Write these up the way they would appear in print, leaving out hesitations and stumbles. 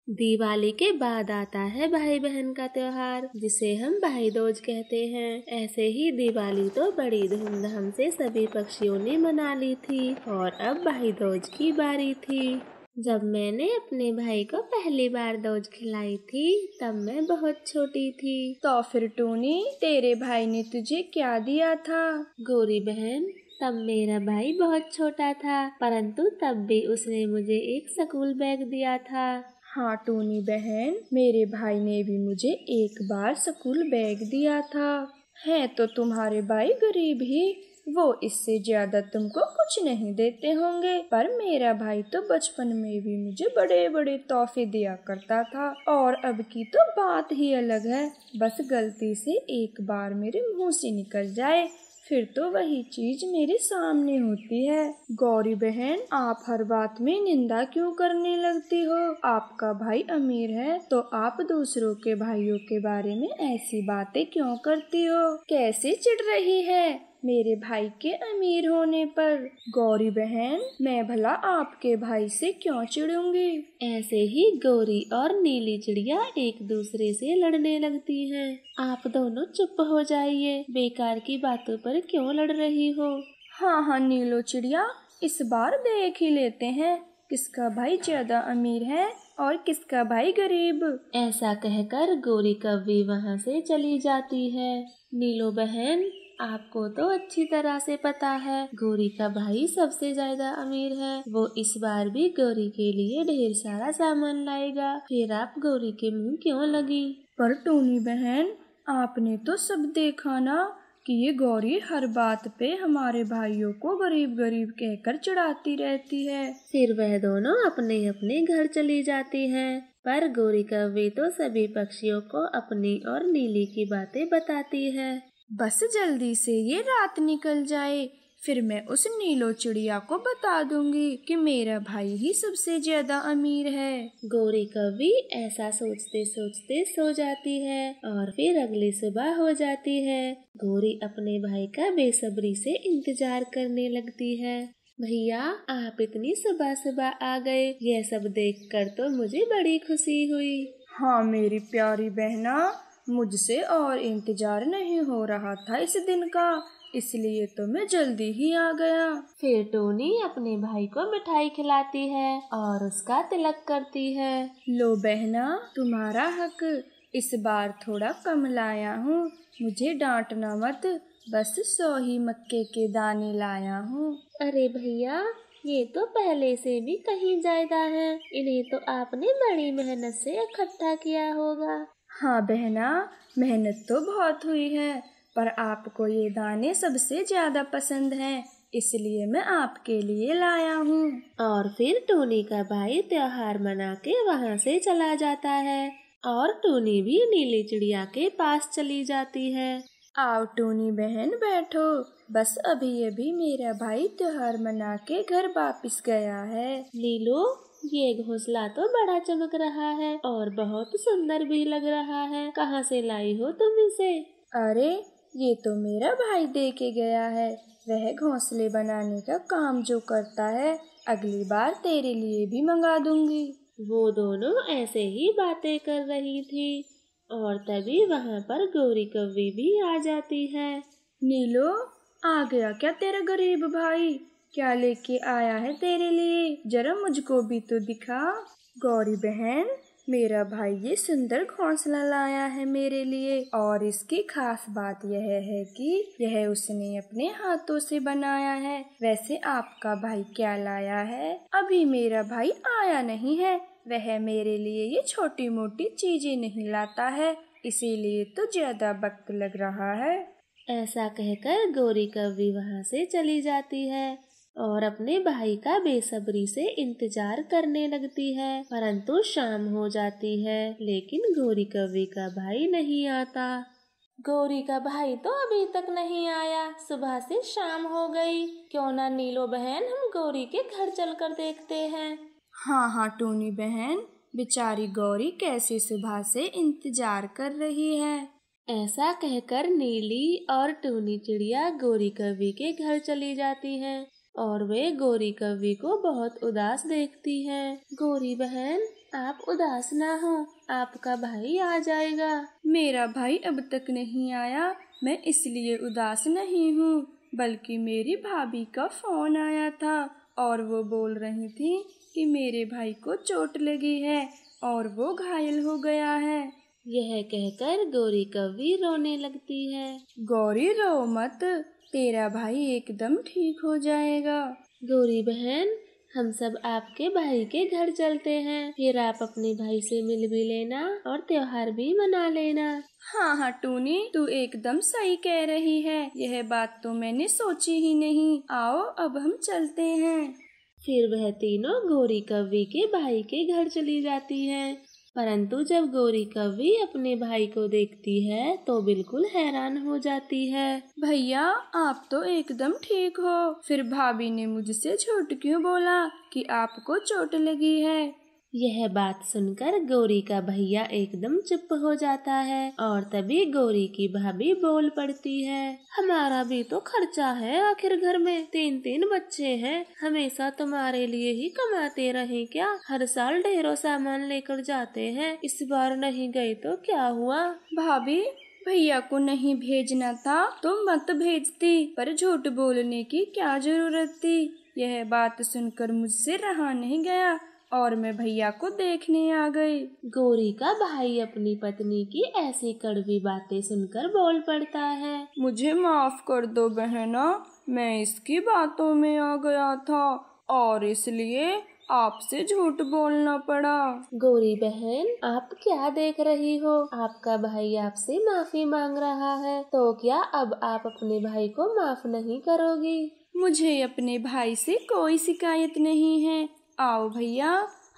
दिवाली के बाद आता है भाई बहन का त्योहार, जिसे हम भाई दूज कहते हैं। ऐसे ही दिवाली तो बड़ी धूमधाम से सभी पक्षियों ने मना ली थी और अब भाई दूज की बारी थी। जब मैंने अपने भाई को पहली बार दूज खिलाई थी तब मैं बहुत छोटी थी। तो फिर टूनी, तेरे भाई ने तुझे क्या दिया था? गौरी बहन, तब मेरा भाई बहुत छोटा था, परंतु तब भी उसने मुझे एक स्कूल बैग दिया था। हाँ टूनी बहन, मेरे भाई ने भी मुझे एक बार स्कूल बैग दिया था। है तो तुम्हारे भाई गरीब ही, वो इससे ज्यादा तुमको कुछ नहीं देते होंगे, पर मेरा भाई तो बचपन में भी मुझे बड़े बड़े तोहफे दिया करता था। और अब की तो बात ही अलग है, बस गलती से एक बार मेरे मुंह से निकल जाए फिर तो वही चीज मेरे सामने होती है। गौरी बहन, आप हर बात में निंदा क्यों करने लगती हो? आपका भाई अमीर है तो आप दूसरों के भाइयों के बारे में ऐसी बातें क्यों करती हो? कैसे चिढ़ रही है मेरे भाई के अमीर होने पर? गौरी बहन, मैं भला आपके भाई से क्यों चिढ़ूंगी? ऐसे ही गौरी और नीली चिड़िया एक दूसरे से लड़ने लगती हैं। आप दोनों चुप हो जाइए, बेकार की बातों पर क्यों लड़ रही हो? हाँ नीलो चिड़िया, इस बार देख ही लेते हैं किसका भाई ज्यादा अमीर है और किसका भाई गरीब। ऐसा कहकर गौरी कव्वी वहाँ से चली जाती है। नीलो बहन, आपको तो अच्छी तरह से पता है गौरी का भाई सबसे ज्यादा अमीर है। वो इस बार भी गौरी के लिए ढेर सारा सामान लाएगा, फिर आप गौरी के मुंह क्यों लगी? पर टूनी बहन, आपने तो सब देखा ना कि ये गौरी हर बात पे हमारे भाइयों को गरीब गरीब कहकर चिढ़ाती रहती है। फिर वह दोनों अपने अपने घर चली जाती हैं। पर गौरी कव्वी तो सभी पक्षियों को अपनी और नीली की बातें बताती है। बस जल्दी से ये रात निकल जाए, फिर मैं उस नीलो चिड़िया को बता दूंगी कि मेरा भाई ही सबसे ज्यादा अमीर है। गौरी कव्वी ऐसा सोचते सोचते सो जाती है और फिर अगली सुबह हो जाती है। गौरी अपने भाई का बेसब्री से इंतजार करने लगती है। भैया, आप इतनी सुबह सुबह आ गए, यह सब देखकर तो मुझे बड़ी खुशी हुई। हाँ मेरी प्यारी बहना, मुझसे और इंतजार नहीं हो रहा था इस दिन का, इसलिए तो मैं जल्दी ही आ गया। फिर टोनी अपने भाई को मिठाई खिलाती है और उसका तिलक करती है। लो बहना, तुम्हारा हक, इस बार थोड़ा कम लाया हूँ, मुझे डांटना मत, बस 100 ही मक्के के दाने लाया हूँ। अरे भैया, ये तो पहले से भी कहीं ज्यादा है, इन्हें तो आपने बड़ी मेहनत से इकट्ठा किया होगा। हाँ बहना, मेहनत तो बहुत हुई है, पर आपको ये दाने सबसे ज्यादा पसंद हैं, इसलिए मैं आपके लिए लाया हूँ। और फिर टोनी का भाई त्योहार मना के वहाँ से चला जाता है और टोनी भी नीली चिड़िया के पास चली जाती है। आओ टोनी बहन बैठो, बस अभी अभी मेरा भाई त्योहार मना के घर वापस गया है। नीलो, ये घोंसला तो बड़ा चमक रहा है और बहुत सुंदर भी लग रहा है, कहाँ से लाई हो तुम इसे? अरे ये तो मेरा भाई दे के गया है, वह घोंसले बनाने का काम जो करता है, अगली बार तेरे लिए भी मंगा दूंगी। वो दोनों ऐसे ही बातें कर रही थी और तभी वहाँ पर गौरी कव्वी भी आ जाती है। नीलो, आ गया क्या तेरा गरीब भाई? क्या लेके आया है तेरे लिए, जरा मुझको भी तो दिखा। गौरी बहन, मेरा भाई ये सुंदर घोंसला लाया है मेरे लिए, और इसकी खास बात यह है कि यह उसने अपने हाथों से बनाया है। वैसे आपका भाई क्या लाया है? अभी मेरा भाई आया नहीं है, वह मेरे लिए ये छोटी मोटी चीजें नहीं लाता है, इसीलिए तो ज्यादा वक्त लग रहा है। ऐसा कहकर गौरी कव्वी वहाँ से चली जाती है और अपने भाई का बेसब्री से इंतजार करने लगती है। परंतु शाम हो जाती है, लेकिन गौरी कव्वी का भाई नहीं आता। गौरी का भाई तो अभी तक नहीं आया, सुबह से शाम हो गई, क्यों ना नीलो बहन हम गौरी के घर चलकर देखते हैं। हाँ टूनी बहन, बेचारी गौरी कैसे सुबह से इंतजार कर रही है। ऐसा कहकर नीली और टूनी चिड़िया गौरी कव्वी के घर चली जाती हैं। और वे गौरी कव्वी को बहुत उदास देखती है। गौरी बहन, आप उदास ना हो, आपका भाई आ जाएगा। मेरा भाई अब तक नहीं आया, मैं इसलिए उदास नहीं हूँ, बल्कि मेरी भाभी का फोन आया था और वो बोल रही थी कि मेरे भाई को चोट लगी है और वो घायल हो गया है। यह कहकर गौरी कव्वी रोने लगती है। गौरी रो मत, तेरा भाई एकदम ठीक हो जाएगा। गौरी बहन, हम सब आपके भाई के घर चलते हैं, फिर आप अपने भाई से मिल भी लेना और त्योहार भी मना लेना। हाँ हाँ टूनी, तू एकदम सही कह रही है, यह बात तो मैंने सोची ही नहीं। आओ अब हम चलते हैं। फिर वह तीनों गौरी कव्वी के भाई के घर चली जाती हैं। परंतु जब गौरी कव्वी अपने भाई को देखती है तो बिल्कुल हैरान हो जाती है। भैया, आप तो एकदम ठीक हो, फिर भाभी ने मुझसे झूठ क्यों बोला कि आपको चोट लगी है? यह बात सुनकर गौरी का भैया एकदम चुप हो जाता है और तभी गौरी की भाभी बोल पड़ती है। हमारा भी तो खर्चा है, आखिर घर में 3 बच्चे हैं, हमेशा तुम्हारे लिए ही कमाते रहे क्या? हर साल ढेरों सामान लेकर जाते हैं, इस बार नहीं गए तो क्या हुआ? भाभी, भैया को नहीं भेजना था तो मत भेजती, पर झूठ बोलने की क्या जरूरत थी? यह बात सुनकर मुझसे रहा नहीं गया और मैं भैया को देखने आ गई। गौरी का भाई अपनी पत्नी की ऐसी कड़वी बातें सुनकर बोल पड़ता है। मुझे माफ कर दो बहना, मैं इसकी बातों में आ गया था और इसलिए आपसे झूठ बोलना पड़ा। गौरी बहन, आप क्या देख रही हो? आपका भाई आपसे माफी मांग रहा है, तो क्या अब आप अपने भाई को माफ नहीं करोगी? मुझे अपने भाई से कोई शिकायत नहीं है। आओ भैया,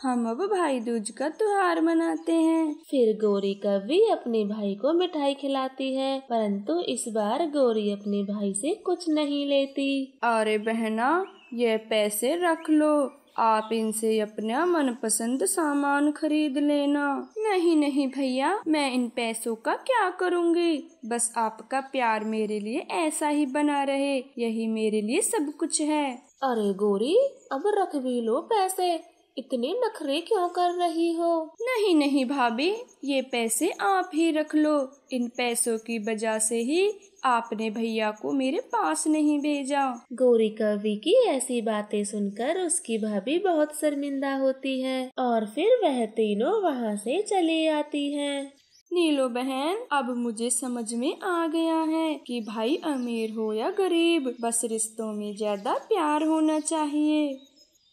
हम अब भाई दूज का त्योहार मनाते हैं। फिर गौरी कव्वी अपने भाई को मिठाई खिलाती है, परंतु इस बार गौरी अपने भाई से कुछ नहीं लेती। अरे बहना, ये पैसे रख लो, आप इनसे अपना मनपसंद सामान खरीद लेना। नहीं नहीं भैया, मैं इन पैसों का क्या करूँगी? बस आपका प्यार मेरे लिए ऐसा ही बना रहे, यही मेरे लिए सब कुछ है। अरे गौरी, अब रख भी लो पैसे, इतने नखरे क्यों कर रही हो? नहीं नहीं भाभी, ये पैसे आप ही रख लो। इन पैसों की वजह से ही आपने भैया को मेरे पास नहीं भेजा। गौरी कव्वी की ऐसी बातें सुनकर उसकी भाभी बहुत शर्मिंदा होती है और फिर वह तीनों वहाँ से चली आती हैं। नीलो बहन, अब मुझे समझ में आ गया है कि भाई अमीर हो या गरीब, बस रिश्तों में ज्यादा प्यार होना चाहिए।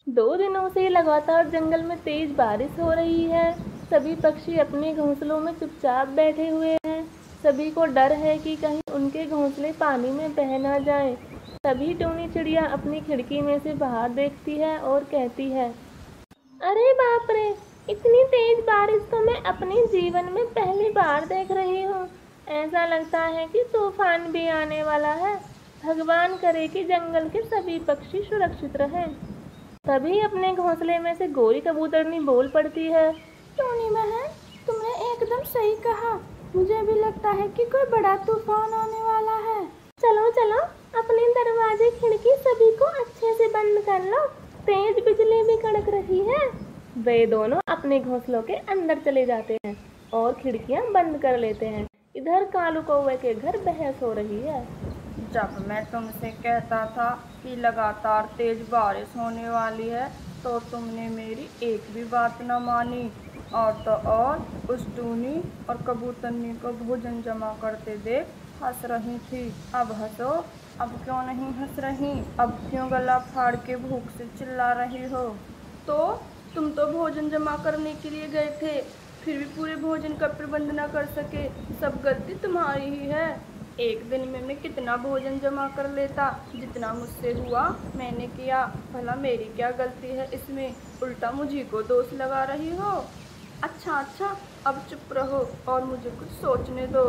2 दिनों से लगातार जंगल में तेज बारिश हो रही है। सभी पक्षी अपने घोंसलों में चुपचाप बैठे हुए हैं। सभी को डर है कि कहीं उनके घोंसले पानी में बह ना जाएं। तभी टूनी चिड़िया अपनी खिड़की में से बाहर देखती है और कहती है, अरे बाप रे, इतनी तेज बारिश तो मैं अपने जीवन में पहली बार देख रही हूँ। ऐसा लगता है कि तूफान भी आने वाला है। भगवान करे कि जंगल के सभी पक्षी सुरक्षित रहें। तभी अपने घोंसले में से गौरी कबूतरनी बोल पड़ती है, टूनी बहन, तुमने एकदम सही कहा, मुझे भी लगता है कि कोई बड़ा तूफान आने वाला है। चलो चलो, अपने दरवाजे खिड़की सभी को अच्छे से बंद कर लो, तेज बिजली भी कड़क रही है। वे दोनों अपने घोंसलों के अंदर चले जाते हैं और खिड़कियां बंद कर लेते हैं। इधर कालू कौवे के घर बहस हो रही है। जब मैं तुमसे कहता था कि लगातार तेज बारिश होने वाली है, तो तुमने मेरी एक भी बात न मानी, और तो और उस टूनी और कबूतरनी को भोजन जमा करते देख हंस रही थी। अब हंसो, अब क्यों नहीं हंस रही? अब क्यों गला फाड़ के भूख से चिल्ला रही हो? तो तुम तो भोजन जमा करने के लिए गए थे, फिर भी पूरे भोजन का प्रबंध न कर सके। सब गलती तुम्हारी ही है। एक दिन में मैं कितना भोजन जमा कर लेता, जितना मुझसे हुआ मैंने किया। भला मेरी क्या गलती है इसमें? उल्टा मुझी को दोष लगा रही हो। अच्छा, अब चुप रहो और मुझे कुछ सोचने दो।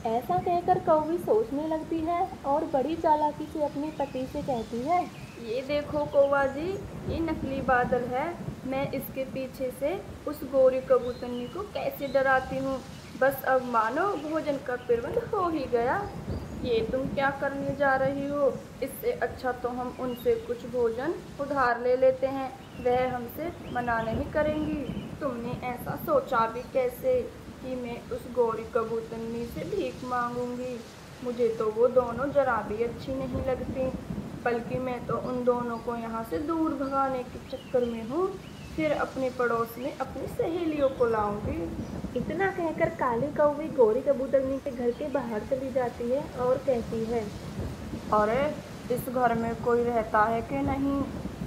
ऐसा कहकर कौवी सोचने लगती है और बड़ी चालाकी से अपने पति से कहती है, ये देखो कौवा जी, ये नकली बादल है। मैं इसके पीछे से उस गौरी कबूतरनी को कैसे डराती हूँ। बस अब मानो भोजन का प्रबंध हो ही गया। ये तुम क्या करने जा रही हो? इससे अच्छा तो हम उनसे कुछ भोजन उधार ले लेते हैं, वह हमसे मना नहीं करेंगी। तुमने ऐसा सोचा भी कैसे कि मैं उस गौरी कबूतरनी से भीख मांगूंगी? मुझे तो वो दोनों जरा भी अच्छी नहीं लगती, बल्कि मैं तो उन दोनों को यहाँ से दूर भगाने के चक्कर में हूँ। फिर अपने पड़ोस में अपनी सहेलियों को लाऊंगी। इतना कहकर काली कौवी गौरी कबूतरनी के घर के बाहर चली जाती है और कहती है, अरे इस घर में कोई रहता है कि नहीं?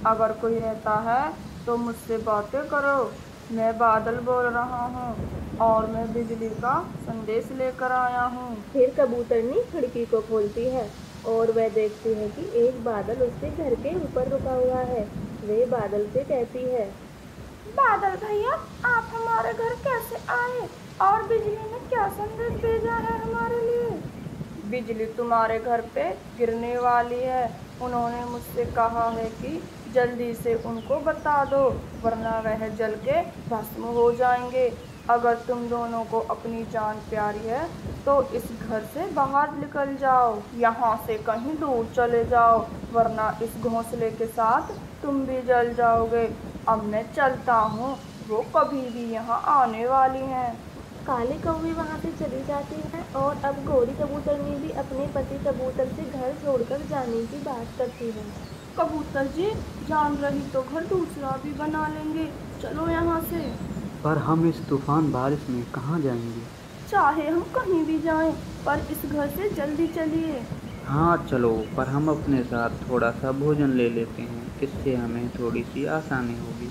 अगर कोई रहता है तो मुझसे बातें करो। मैं बादल बोल रहा हूँ और मैं बिजली का संदेश लेकर आया हूँ। फिर कबूतरनी खिड़की को खोलती है और वह देखती है कि एक बादल उसके घर के ऊपर रुका हुआ है। वे बादल से कहती है, बादल भैया, आप हमारे घर कैसे आए और बिजली ने क्या संदेश भेजा है हमारे लिए? बिजली तुम्हारे घर पे गिरने वाली है। उन्होंने मुझसे कहा है कि जल्दी से उनको बता दो, वरना वह जल के भस्म हो जाएंगे। अगर तुम दोनों को अपनी जान प्यारी है तो इस घर से बाहर निकल जाओ, यहाँ से कहीं दूर चले जाओ, वरना इस घोंसले के साथ तुम भी जल जाओगे। अब मैं चलता हूँ, वो कभी भी यहाँ आने वाली हैं। काली कौवी वहाँ से चली जाती है और अब गौरी कबूतरनी भी अपने पति कबूतर से घर छोड़कर जाने की बात करती है। कबूतर जी, जान रही तो घर दूसरा भी बना लेंगे, चलो यहाँ से। पर हम इस तूफान बारिश में कहाँ जाएंगे? चाहे हम कहीं भी जाएं, पर इस घर से जल्दी चलिए। हाँ चलो, पर हम अपने साथ थोड़ा सा भोजन ले लेते हैं, इससे हमें थोड़ी सी आसानी होगी।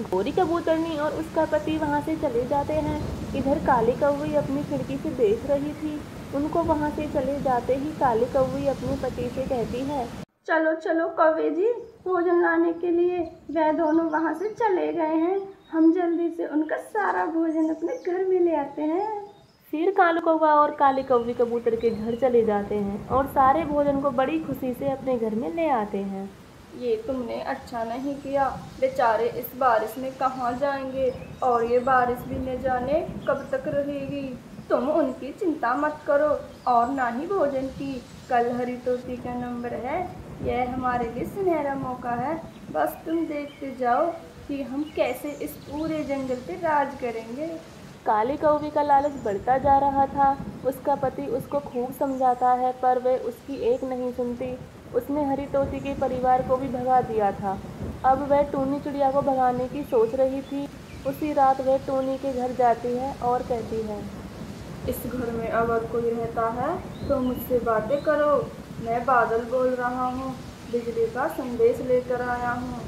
गौरी कबूतरनी और उसका पति वहाँ से चले जाते हैं। इधर काली कौवी अपनी खिड़की से देख रही थी। उनको वहाँ से चले जाते ही काली कौवी अपने पति से कहती है, चलो चलो कौवे जी, भोजन लाने के लिए। वह दोनों वहाँ से चले गए हैं, हम जल्दी से उनका सारा भोजन अपने घर में ले आते हैं। फिर कालू कौवा और काली कौवी कबूतर के घर चले जाते हैं और सारे भोजन को बड़ी खुशी से अपने घर में ले आते हैं। ये तुमने अच्छा नहीं किया, बेचारे इस बारिश में कहाँ जाएंगे, और ये बारिश भी न जाने कब तक रहेगी। तुम उनकी चिंता मत करो, और ना ही भोजन की। कल हरी तोती का नंबर है, यह हमारे लिए सुनहरा मौका है। बस तुम देखते जाओ कि हम कैसे इस पूरे जंगल पे राज करेंगे। काली कौवी का लालच बढ़ता जा रहा था। उसका पति उसको खूब समझाता है, पर वह उसकी एक नहीं सुनती। उसने हरी तोती के परिवार को भी भगा दिया था। अब वह टूनी चिड़िया को भगाने की सोच रही थी। उसी रात वह टूनी के घर जाती है और कहती है, इस घर में अगर कोई रहता है तो मुझसे बातें करो। मैं बादल बोल रहा हूँ, बिजली का संदेश लेकर आया हूँ।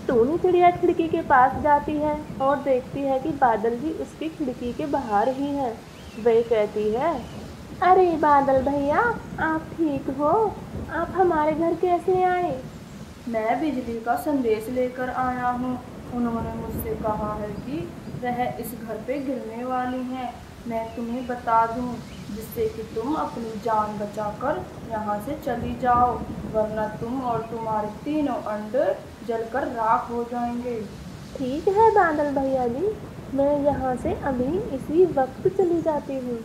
टूनी चिड़िया खिड़की के पास जाती है और देखती है कि बादल भी उसकी खिड़की के बाहर ही है। वह कहती है, अरे बादल भैया, आप ठीक हो? आप हमारे घर कैसे आए? मैं बिजली का संदेश लेकर आया हूँ। उन्होंने मुझसे कहा है कि वह इस घर पे गिरने वाली हैं। मैं तुम्हें बता दूँ, जिससे कि तुम अपनी जान बचाकर यहाँ से चली जाओ, वरना तुम और तुम्हारे तीनों अंडे जलकर राख हो जाएंगे। ठीक है बादल भैया जी, मैं यहाँ से अभी इसी वक्त चली जाती हूँ।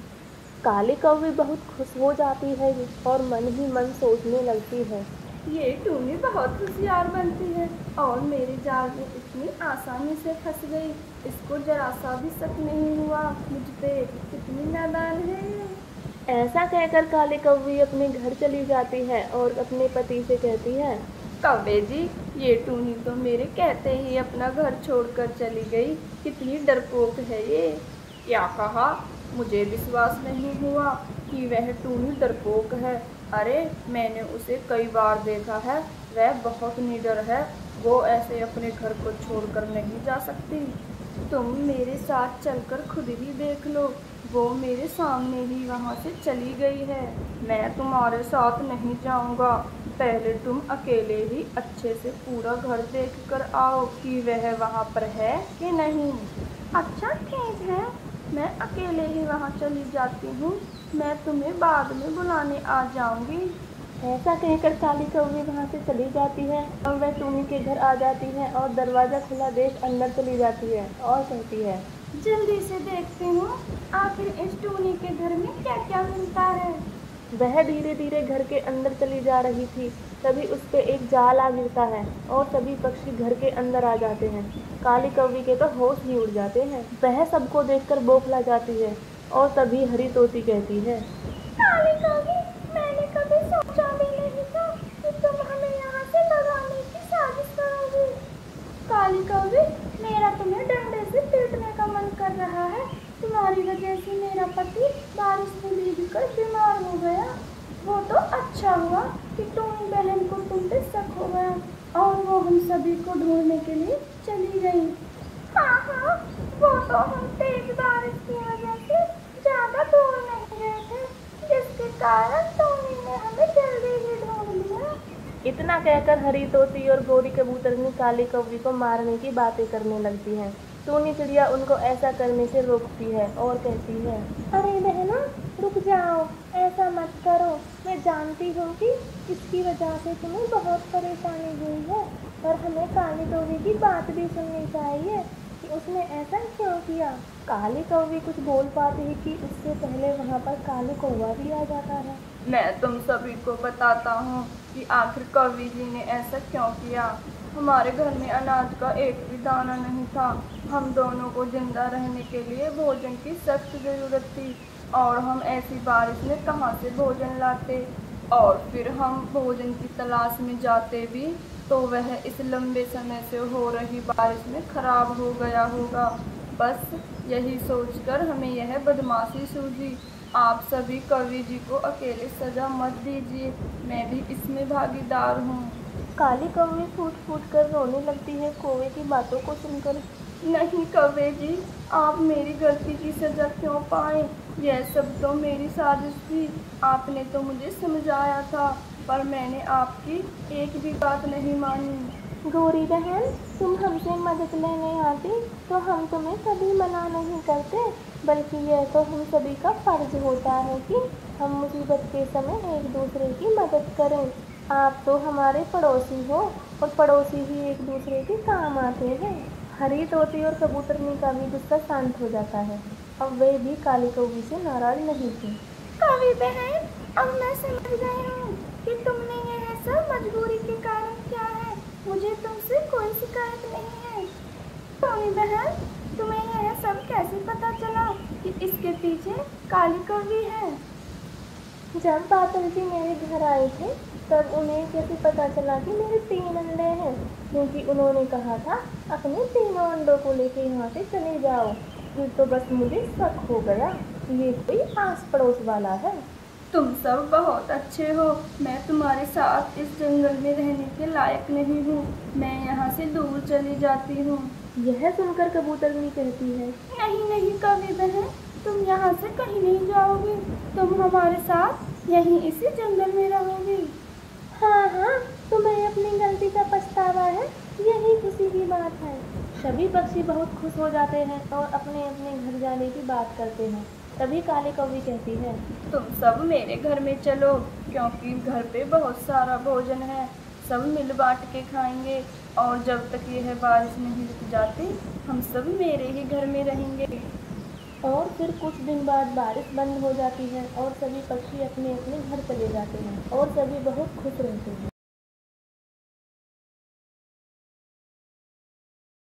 काली कौवी बहुत खुश हो जाती है और मन ही मन सोचने लगती है, ये टूनी बहुत होशियार बनती है और मेरे जाल में इतनी आसानी से फंस गई। इसको जरा सा भी शक नहीं हुआ मुझ पे, कितनी नादान है ये। ऐसा कहकर काली कौवी अपने घर चली जाती है और अपने पति से कहती है, कौवे जी, ये टूनी तो मेरे कहते ही अपना घर छोड़कर चली गई। कितनी डरपोक है ये। क्या कहा? मुझे विश्वास नहीं हुआ कि वह टूनी डरपोक है। अरे मैंने उसे कई बार देखा है, वह बहुत निडर है। वो ऐसे अपने घर को छोड़कर नहीं जा सकती। तुम मेरे साथ चलकर खुद ही देख लो, वो मेरे सामने ही वहाँ से चली गई है। मैं तुम्हारे साथ नहीं जाऊँगा। पहले तुम अकेले ही अच्छे से पूरा घर देख कर आओ कि वह वहाँ पर है कि नहीं। अच्छा ठीक है, मैं अकेले ही वहाँ चली जाती हूँ। मैं तुम्हें बाद में बुलाने आ जाऊँगी। ऐसा कहकर काली कौवी वहाँ से चली जाती है और वह टूनी के घर आ जाती है और दरवाज़ा खुला देख अंदर चली जाती है और कहती है, जल्दी से देखती हूँ आखिर इस टूनी के घर में क्या क्या मिलता है। वह धीरे धीरे घर के अंदर चली जा रही थी। तभी उस पे एक जाल आ गिरता है और सभी पक्षी घर के अंदर आ जाते हैं। काली कौवी के तो होश ही उड़ जाते हैं। वह सबको देखकर बौखला जाती है और तभी हरी तोती कहती है, काली कौवी, मैंने कभी सोचा भी नहीं था कि तुम हमें यहाँ से भगाने की साजिश करोगी। काली कौवी, मेरा तुम्हें डंडे से पीटने का मन कर रहा है। तुम्हारी वजह से मेरा पति बारिश में भीगकर बीमार हो गया। वो तो अच्छा हुआ कि टूनी बहन को तुम पे शक हो गया और वो हम सभी को ढूंढने के लिए चली गई। हाँ, वो तो हम तेज बारिश की वजह से ज्यादा दूर नहीं गए थे, जिसके कारण टूनी ने हमें जल्दी ही ढूंढ लिया। इतना कहकर हरी तोती और गोरी कबूतरनी काली कौवी को मारने की बातें करने लगती हैं। टूनी चिड़िया उनको ऐसा करने से रोकती है और कहती है, अरे बहना, रुक जाओ, ऐसा मत करो। मैं जानती हूँ कि इसकी वजह से तुम्हें बहुत परेशानी हुई है, पर हमें काली कौवी की बात भी सुननी चाहिए कि उसने ऐसा क्यों किया। काली कौवी कुछ बोल पाती है कि उससे पहले वहाँ पर काली कौवा भी आ जाता है। मैं तुम सभी को बताता हूँ कि आखिर कौवी जी ने ऐसा क्यों किया। हमारे घर में अनाज का एक भी दाना नहीं था। हम दोनों को जिंदा रहने के लिए भोजन की सख्त ज़रूरत थी और हम ऐसी बारिश में कहाँ से भोजन लाते। और फिर हम भोजन की तलाश में जाते भी तो वह इस लंबे समय से हो रही बारिश में खराब हो गया होगा। बस यही सोचकर हमें यह बदमाशी सूझी। आप सभी कवि जी को अकेले सजा मत दीजिए, मैं भी इसमें भागीदार हूँ। काली कौवी फूट फूट कर रोने लगती है कौवे की बातों को सुनकर। नहीं कौवे जी, आप मेरी गलती की सजा क्यों पाए? यह सब तो मेरी साजिश थी। आपने तो मुझे समझाया था, पर मैंने आपकी एक भी बात नहीं मानी। गोरी बहन, तुम हमसे मदद लेने आती तो हम तुम्हें कभी मना नहीं करते, बल्कि यह तो हम सभी का फर्ज होता है कि हम मुसीबत के समय एक दूसरे की मदद करें। आप तो हमारे पड़ोसी हो और पड़ोसी ही एक दूसरे के काम आते हैं। हरी तोती और कबूतरनी का भी गुस्सा शांत हो जाता है। अब वे भी काली कौवी से नाराज नहीं थी। कवि बहन, अब मैं समझ गई हूँ कि तुमने यह सब मजबूरी के कारण किया है। मुझे तुमसे कोई शिकायत नहीं है। कवि बहन, तुम्हें यह सब कैसे पता चला कि इसके पीछे काली कौवी है? जब बादल जी मेरे घर आए थे तब उन्हें कैसे पता चला कि मेरे 3 अंडे हैं, क्योंकि उन्होंने कहा था अपने 3 अंडों को लेके यहाँ से चले जाओ। फिर तो बस मुझे शक हो गया ये कोई आस पड़ोस वाला है। तुम सब बहुत अच्छे हो। मैं तुम्हारे साथ इस जंगल में रहने के लायक नहीं हूँ। मैं यहाँ से दूर चली जाती हूँ। यह सुनकर कबूतरनी कहती है, नहीं नहीं कवि बहन, तुम यहाँ से कहीं नहीं जाओगी। तुम हमारे साथ यहीं इसी जंगल में रहोगी। हाँ, तुम्हें अपनी गलती का पछतावा है, यही खुशी की बात है। सभी पक्षी बहुत खुश हो जाते हैं और अपने अपने घर जाने की बात करते हैं। तभी काली कौवी कहती है, तुम सब मेरे घर में चलो, क्योंकि घर पे बहुत सारा भोजन है। सब मिल बांट के खाएंगे और जब तक यह बारिश नहीं रुक जाती हम सब मेरे ही घर में रहेंगे। और फिर कुछ दिन बाद बारिश बंद हो जाती है और सभी पक्षी अपने अपने घर चले जाते हैं और सभी बहुत खुश रहते हैं।